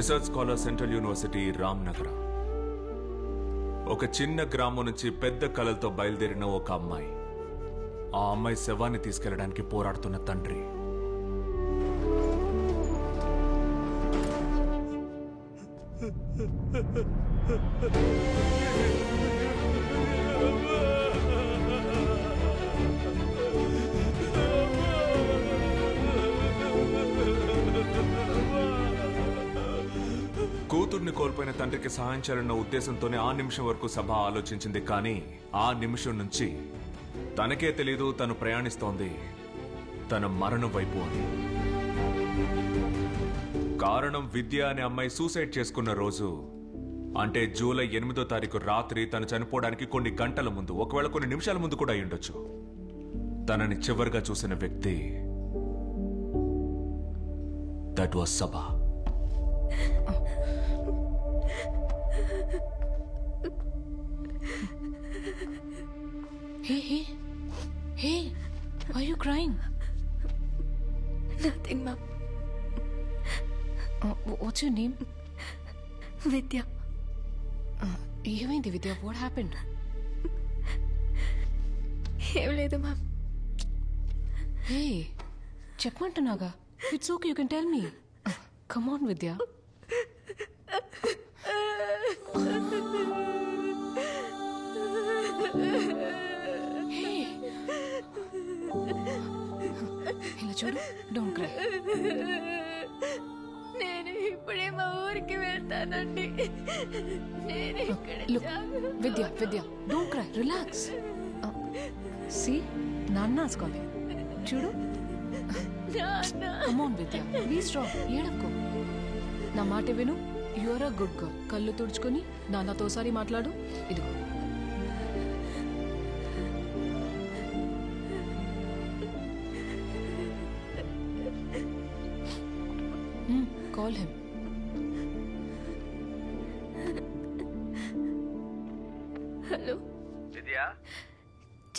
Research scholar central university Ramnagar. ఒక చిన్న గ్రామం నుంచి పెద్ద కలలతో బయలుదేరిన ఒక అమ్మాయి. ఆ అమ్మాయి శవాన్ని తీసుకెళ్లడానికి పోరాడుతున్న తండ్రి. కూతుర్ని కోల్పోయిన తండ్రికి సహాయం చేయాలన్న ఉద్దేశంతోనే ఆ నిమిషం వరకు సభ ఆలోచించింది. కానీ ఆ నిమిషం నుంచి తనకే తెలీదు తను ప్రయాణిస్తోంది తన మరణం వైపు అని. కారణం విద్య అనే అమ్మాయి సూసైడ్ చేసుకున్న రోజు, అంటే జూలై 8వ తారీఖు రాత్రి తను చనిపోవడానికి కొన్ని గంటల ముందు, ఒకవేళ కొన్ని నిమిషాల ముందు కూడా అయ్యుండొచ్చు. తనని చివరిగా చూసిన వ్యక్తి that was Sabha. Hey, are you crying? Nothing, Mom. What's your name? Vidya. ఏమైంది విద్య? What happened? ఏం లేదు మామ్. Hey, చెప్పమంటున్నాగా. It's okay, you can tell me. Come on, Vidya. ఇలా చూడు, డోంట్ క్రై. నేను ఇప్పుడే మా ఊరికి వెళ్తానండి. Vidya don't cry, relax. See, నాన్న's calling. చూడు. Come on, Vidya, be strong. ఏడవకు. నా మాట విను. You are a good girl. కళ్ళు తుడుచుకొని నాన్నతో ఒకసారి మాట్లాడు. ఇదిగో. Call him. హలో విద్యా,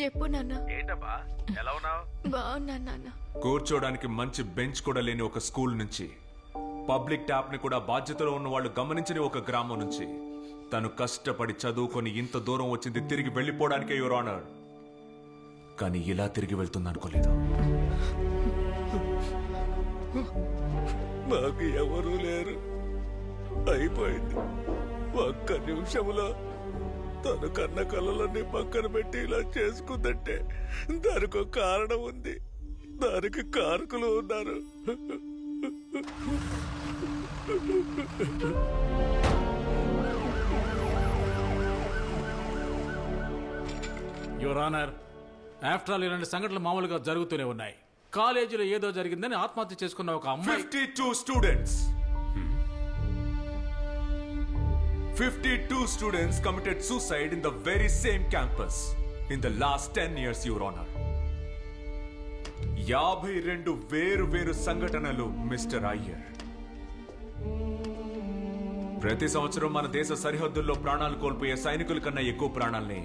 చెప్పు నాన్న. ఏంటబ్బా ఎలా ఉన్నావు? బాగున్నా నాన్న. కూర్చోడానికి మంచి బెంచ్ కూడా లేని ఒక స్కూల్ నుంచి, పబ్లిక్ ట్యాప్ ని కూడా బాధ్యతలో ఉన్న వాళ్ళు గమనించని ఒక గ్రామం నుంచి తను కష్టపడి చదువుకొని ఇంత దూరం వచ్చింది తిరిగి వెళ్ళిపోవడానికే, యువర్ ఆనర్. కానీ ఇలా తిరిగి వెళ్తుంది అనుకోలేదు. నాకు ఎవరూ లేరు, అయిపోయింది. ఒక్క నిమిషంలో తను కన్న కళ్ళలన్నీ పక్కన పెట్టి ఇలా చేసుకుందంటే దానికి ఒక కారణం ఉంది, దానికి కారకులు ఉన్నారు. యువర్ ఆనర్, ఆఫ్టర్ ఆల్ ఇలాంటి సంఘటనలు మామూలుగా జరుగుతూనే ఉన్నాయి. కాలేజీలో ఏదో జరిగిందని ఆత్మహత్య చేసుకున్న ఒక అమ్మాయి. 52 students. 52 students committed suicide in the very same campus in the last 10 years, Your Honor. 52 వేరు సంఘటనలు మిస్టర్ అయ్యర్. ప్రతి సంవత్సరం మన దేశ సరిహద్దుల్లో ప్రాణాలు కోల్పోయే సైనికుల కన్నా ఎక్కువ ప్రాణాల్ని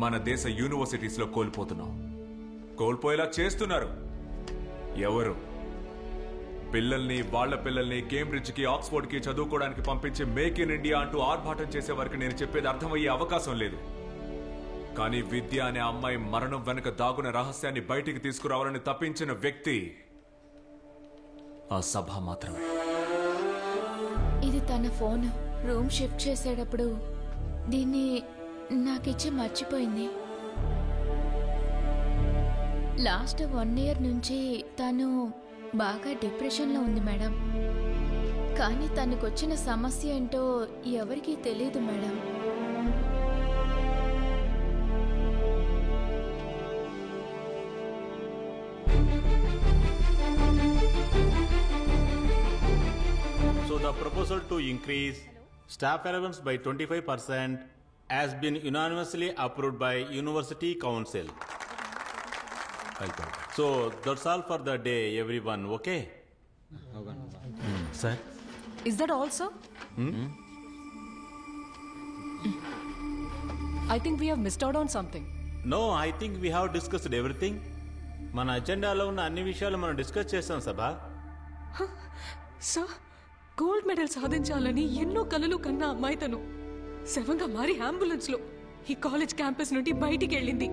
మన దేశ యూనివర్సిటీస్ లో కోల్పోతున్నాం. కోల్పోయేలా చేస్తున్నారు ఎవరు? వాళ్ళ పిల్లల్ని కేంబ్రిడ్జ్ కి, ఆక్స్ఫోర్డ్ కి చదువుకోవడానికి పంపించి మేక్ ఇన్ ఇండియా అంటూ ఆర్భాటం చేసే వరకు నేను చెప్పేది అర్థమయ్యే అవకాశం లేదు. కానీ విద్య అనే అమ్మాయి మరణం వెనుక దాగున రహస్యాన్ని బయటికి తీసుకురావాలని తప్పించిన వ్యక్తి ఆ సభ మాత్రమే. ఇది తన ఫోన్. రూమ్ షిఫ్ట్ చేసేటప్పుడు దీన్ని నాకిచ్చి మర్చిపోయింది. లాస్ట్ 1 year నుంచి తను బాగా డిప్రెషన్లో ఉంది మేడం. కానీ తనకొచ్చిన సమస్య ఏంటో ఎవరికీ తెలియదు madam. So the proposal to increase staff allowance by 25% has been unanimously approved by University Council. So that's all for the day, everyone. Okay? Sir? Is that all, sir? I think we have missed out on something. No, I think we have discussed everything. మన అజెండాలో ఉన్న అన్ని విషయాలు మనం discuss చేస్తాం సభ. Sir, gold medal సాధించాలని ఎన్నో కలలు కన్నా అమ్మాయి తను శవంగా మారి అంబులెన్స్ లో ఈ కాలేజ్ క్యాంపస్ నుండి బయటికి వెళ్ళింది.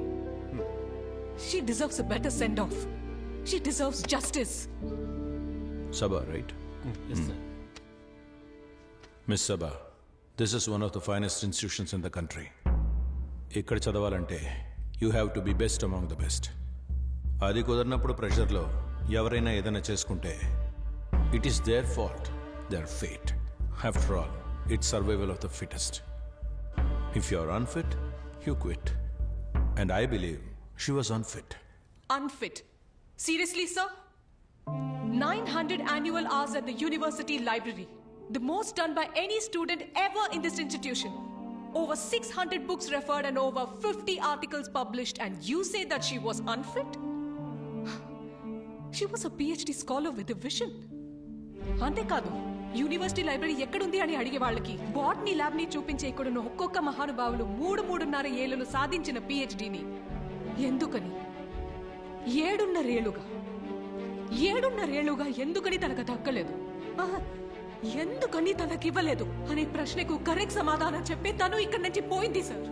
She deserves a better send off. She deserves justice. Sabha, right? Yes, sir. Miss Sabha, this is one of the finest institutions in the country. ఇక్కడ చదవాలంటే you have to be best among the best. అది కుదరినప్పుడు ప్రెషర్లో ఎవరైనా ఏదైనా చేసుకుంటే it is their fault, their fate. After all it's survival of the fittest. If you are unfit, you quit. And I believe she was unfit. Unfit? Seriously, sir? 900 annual hours at the university library. The most done by any student ever in this institution. Over 600 books referred and over 50 articles published, and you say that she was unfit? She was a PhD scholar with a vision. అంతేకాదు university library ఎక్కడుంది అని అడిగే వాళ్ళకి botany lab ని చూపించే ఇక్కడున్న ఒక్కొక్క మహానుభావులు 3.5 ఏళ్లలో సాధించిన PhDని ఎందుకని 7.5 ఏళ్లుగా ఎందుకని తనకు దక్కలేదు, ఎందుకని తనకివ్వలేదు అనే ప్రశ్నకు కరెక్ట్ సమాధానం చెప్పి తను ఇక్కడి నుంచి పోయింది సార్.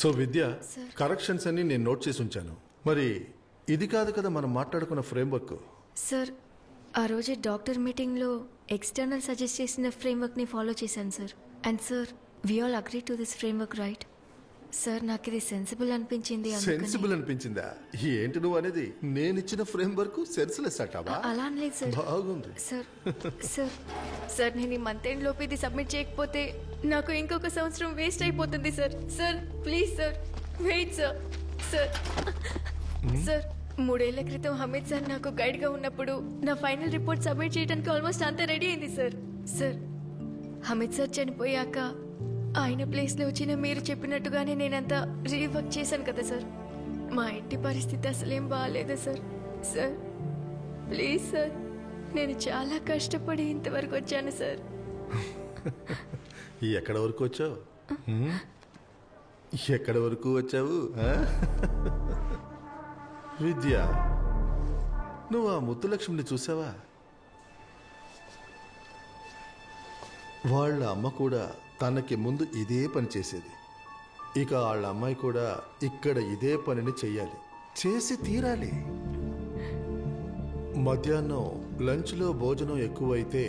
సో విద్య, కరెక్షన్స్ అన్ని నేను నోట్ చేసి ఉంచాను. మరి ఇది కాదు కదా మనం మాట్లాడుకున్న ఫ్రేమ్వర్క్. సార్, ఆ రోజు డాక్టర్ మీటింగ్లో ఎక్స్టర్నల్ సజెస్ట్ చేసిన ఫ్రేమ్వర్క్ని ఫాలో చేశాను sir. And sir, we all agree to this framework, right? Sir, నాకు ఇది సెన్సిబుల్ అనిపించింది. సెన్సిబుల్ అనిపించిందా? ఏంటి నువ్వు అనేది? నేను ఇచ్చిన ఫ్రేమ్వర్క్ సెన్స్లెస్ అంటావా? అలా అనలేదు సార్. బాగుంది సార్. సార్ సార్ నేను ఈ మంత్ ఎండ్ లోపు ఇది సబ్మిట్ చేయకపోతే నాకు ఇంకొక సంవత్సరం వేస్ట్ అయిపోతుంది sir. Sir please sir, wait sir. Sir sir 3 ఏళ్ల క్రితం హమీద్ సార్ నాకు గైడ్గా ఉన్నప్పుడు నా ఫైనల్ రిపోర్ట్ సబ్మిట్ చేయడానికి ఆల్మోస్ట్ అంతా రెడీ అయింది సార్. సార్, హమీద్ సార్ చనిపోయాక ఆయన ప్లేస్లో వచ్చిన మీరు చెప్పినట్టుగానే నేనంతా రీవర్క్ చేశాను కదా సార్. మా ఇంటి పరిస్థితి అసలేం బాగాలేదు సార్. సార్ ప్లీజ్ సార్, నేను చాలా కష్టపడి ఇంతవరకు వచ్చాను సార్. ఎక్కడ వరకు వచ్చావు? ఎక్కడ వరకు వచ్చావు విద్య? నువ్వు ఆ ముత్తులక్ష్మిని చూసావా? వాళ్ళ అమ్మ కూడా తనకి ముందు ఇదే పని చేసేది. ఇక వాళ్ళ అమ్మాయి కూడా ఇక్కడ ఇదే పనిని చెయ్యాలి, చేసి తీరాలి. మధ్యాహ్నం లంచ్లో భోజనం ఎక్కువైతే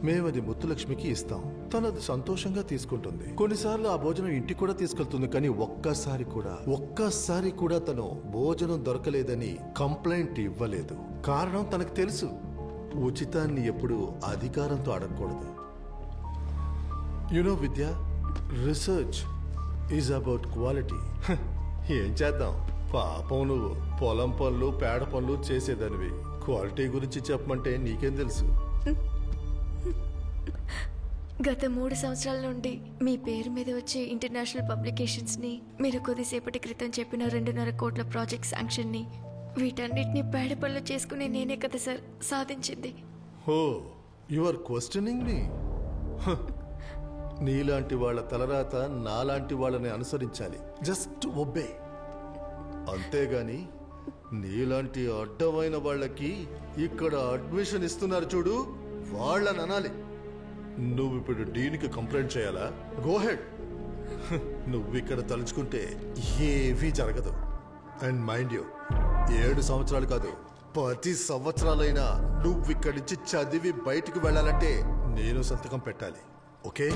మేమది ముత్తులక్ష్మికి ఇస్తాం. తనది సంతోషంగా తీసుకుంటుంది. కొన్నిసార్లు ఆ భోజనం ఇంటికి కూడా తీసుకెళ్తుంది. కానీ ఒక్కసారి కూడా తను భోజనం దొరకలేదని కంప్లైంట్ ఇవ్వలేదు. కారణం తనకు తెలుసు, ఉచితాన్ని ఎప్పుడు అధికారంతో అడగకూడదు. You know Vidya, research is about quality. ఏం చేద్దాం, పాపం నువ్వు పొలం పనులు పేడ పనులు చేసేదానివి. క్వాలిటీ గురించి చెప్పమంటే నీకేం తెలుసు? గత 3 సంవత్సరాల నుండి మీ పేరు మీద వచ్చే ఇంటర్నేషనల్ పబ్లికేషన్స్ని, మీరు కొద్దిసేపటి క్రితం చెప్పిన 2.5 కోట్ల ప్రాజెక్ట్ శాంక్షన్ని, వీటన్నిటిని పేడ పనులు చేసుకుని నేనే కదా సార్ సాధించింది. ఓ, యు ఆర్ క్వశ్చనింగ్ మీ. నీలాంటి వాళ్ళ తలరాత నాలాంటి వాళ్ళని అనుసరించాలి. Just obey. అంతేగాని నీలాంటి అడ్డమైన వాళ్ళకి ఇక్కడ అడ్మిషన్ ఇస్తున్నారు చూడు, వాళ్ళని అనాలి. నువ్వు ఇప్పుడు డీన్కి కంప్లైంట్ చేయాలా? Go head. నువ్వు ఇక్కడ తలుచుకుంటే ఏవీ జరగదు. అండ్ మైండ్ యూ, 7 సంవత్సరాలు కాదు, 10 సంవత్సరాలైనా నువ్వు ఇక్కడి నుంచి చదివి బయటికి వెళ్ళాలంటే నేను సంతకం పెట్టాలి. ఓకే?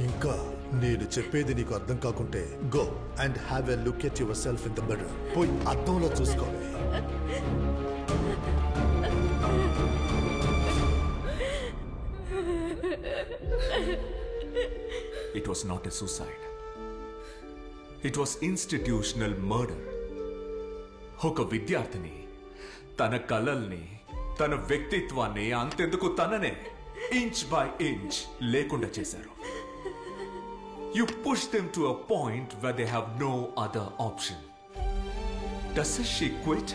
ఇంకా నేను చెప్పేది నీకు అర్థం కాకుంటే go and have a look at your self in the mirror. పోయి అద్దంలో చూసుకోవాలి. It was not a suicide. It was institutional murder. ఒక విద్యార్థిని తన కలల్ని, తన వ్యక్తిత్వాన్ని, అంతెందుకు తననే ఇంచ్ బై ఇంచ్ లేకుండా చేశారు. You push them to a point where they have no other option. Doesn't she quit?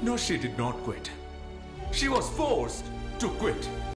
No, she did not quit. She was forced to quit.